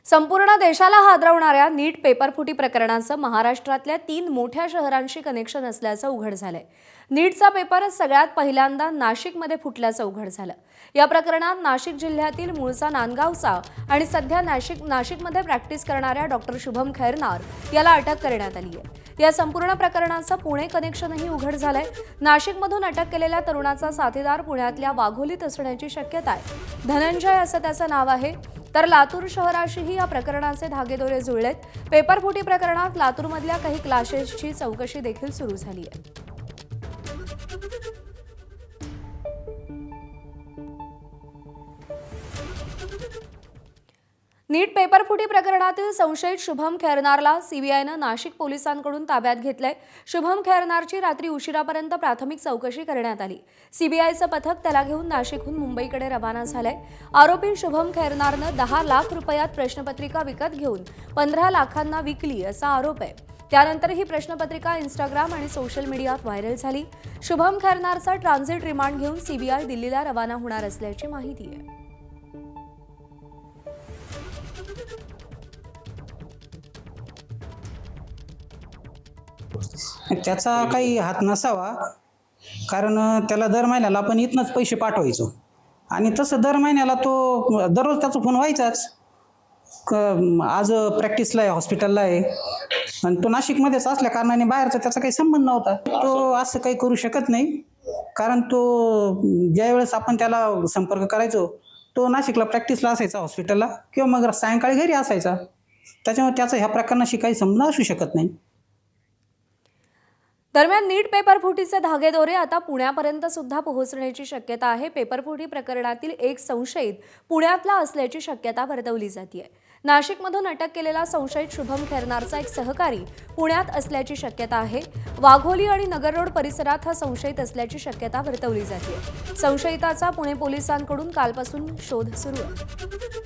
संपूर्ण देशाला हादरवणाऱ्या नीट पेपरफुटी प्रकरणाचं महाराष्ट्रातल्या 3 मोठ्या शहरांशी कनेक्शन असल्याचं उघड झालंय। नीटचा पेपर सगळ्यात पहिल्यांदा नाशिकमध्ये फुटल्याचं उघड झालं। या प्रकरणात नाशिक जिल्ह्यातील मूळचा नांदगावचा आणि सध्या नाशिकमध्ये प्रॅक्टिस करणाऱ्या डॉक्टर शुभम खैरनार याला अटक करण्यात आली आहे। या संपूर्ण प्रकरणाचं पुणे कनेक्शनही उघड झालंय। नाशिकमधून अटक केलेल्या तरुणाचा साथीदार पुण्यातल्या वाघोलीत असण्याची शक्यता आहे। धनंजय असं त्याचं नाव आहे। तर लातूर शहराशीही या प्रकरणाचे धागेदोरे जुळलेत। पेपरफुटी प्रकरणात लातूरमधल्या काही क्लासेसची चौकशी देखील सुरू झाली आहे। नीट पेपरफुटी प्रकरणातील संशयित शुभम खैरनारला सीबीआयनं नाशिक पोलिसांकडून ताब्यात घेतलंय। शुभम खैरनारची रात्री उशिरापर्यंत प्राथमिक चौकशी करण्यात आली। सीबीआयचं पथक त्याला घेऊन नाशिकहून मुंबईकडे रवाना झालंय। आरोपी शुभम खैरनारनं 10 लाख रुपयात प्रश्नपत्रिका विकत घेऊन 15 लाखांना विकली असा आरोप आहे। त्यानंतर ही प्रश्नपत्रिका इंस्टाग्राम आणि सोशल मीडियात व्हायरल झाली। शुभम खैरनारचा ट्रान्झिट रिमांड घेऊन सीबीआय दिल्लीला रवाना होणार असल्याची माहिती आहे। त्याचा काही हात नसावा, कारण त्याला दर महिन्याला आपण इथनंच पैसे पाठवायचो आणि तसं दर महिन्याला तो दररोज त्याचा फोन व्हायचाच। आज प्रॅक्टिसला आहे, हॉस्पिटलला आहे आणि तो नाशिकमध्येच असल्या कारणाने बाहेरचा त्याचा काही संबंध नव्हता। तो असं काही करू शकत नाही, कारण तो ज्यावेळेस आपण त्याला संपर्क करायचो तो नाशिकला प्रॅक्टिसला असायचा, हॉस्पिटलला, किंवा मग सायंकाळी घरी असायचा। त्याच्यामुळे त्याचा ह्या प्रकरणाशी काही संबंध असू शकत नाही। दरम्यान नीट पेपरफुटीचे धागेदोरे आता पुण्यापर्यंत सुद्धा पोहोचण्याची शक्यता आहे। पेपरफुटी प्रकरणातील एक संशयित पुण्यातला असल्याची शक्यता वर्तवली जाते। नाशिकमधून अटक केलेला संशयित शुभम खैरनारचा एक सहकारी पुण्यात असल्याची शक्यता आहे। वाघोली आणि नगर रोड परिसरात हा संशयित असल्याची शक्यता वर्तवली जाते। संशयिताचा पुणे पोलिसांकडून कालपासून शोध सुरू आहे।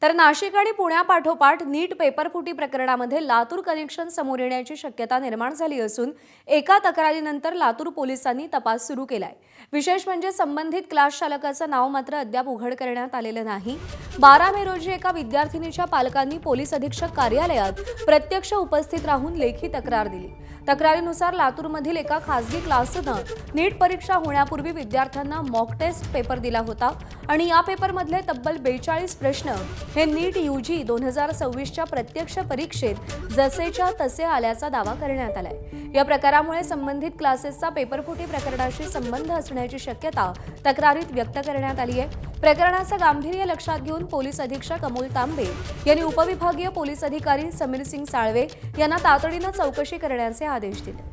तर नाशिक आणि पुण्यापाठोपाठ नीट पेपरफुटी प्रकरणामध्ये लातूर कनेक्शन समोर येण्याची शक्यता निर्माण झाली असून एका तक्रारीनंतर लातूर पोलिसांनी तपास सुरू केलाय। विशेष म्हणजे संबंधित क्लास चालकाचं नाव मात्र अद्याप उघड करण्यात आलेलं नाही। 12 मे रोजी एका विद्यार्थिनीच्या पालकांनी पोलीस अधीक्षक कार्यालयात प्रत्यक्ष उपस्थित राहून लेखी तक्रार दिली। तक्रारीनुसार लातूरमधील एका खासगी क्लासनं नीट परीक्षा होण्यापूर्वी विद्यार्थ्यांना मॉक टेस्ट पेपर दिला होता आणि या पेपरमधले तब्बल 42 प्रश्न हे नीट यूजी 2026च्या प्रत्यक्ष परीक्षेत जसेच्या तसे आल्याचा दावा करण्यात आलाय। या प्रकारामुळे संबंधित क्लासेसचा पेपरफुटी प्रकरणाशी संबंध असण्याची शक्यता तक्रारीत व्यक्त करण्यात आली आहे। प्रकरणाचं गांभीर्य लक्षात घेऊन पोलीस अधीक्षक अमोल तांबे यांनी उपविभागीय पोलीस अधिकारी समीर सिंग साळवे यांना तातडीनं चौकशी करण्याचे आदेश दिले।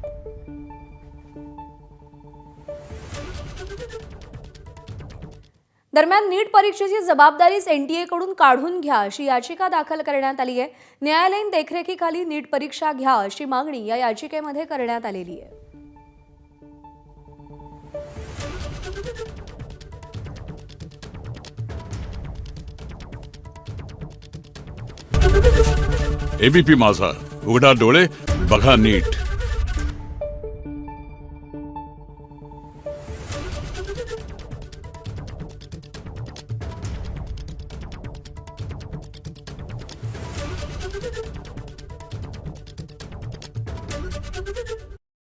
दरम्यान नीट परीक्षेची जबाबदारीच एनटीए कडून काढून घ्या अशी याचिका दाखल करण्यात आली आहे। न्यायालयीन देखरेखीखाली नीट परीक्षा घ्या अशी मागणी या याचिकेमध्ये करण्यात आलेली आहे। एबीपी माझा, उघडा डोळे बघा नीट।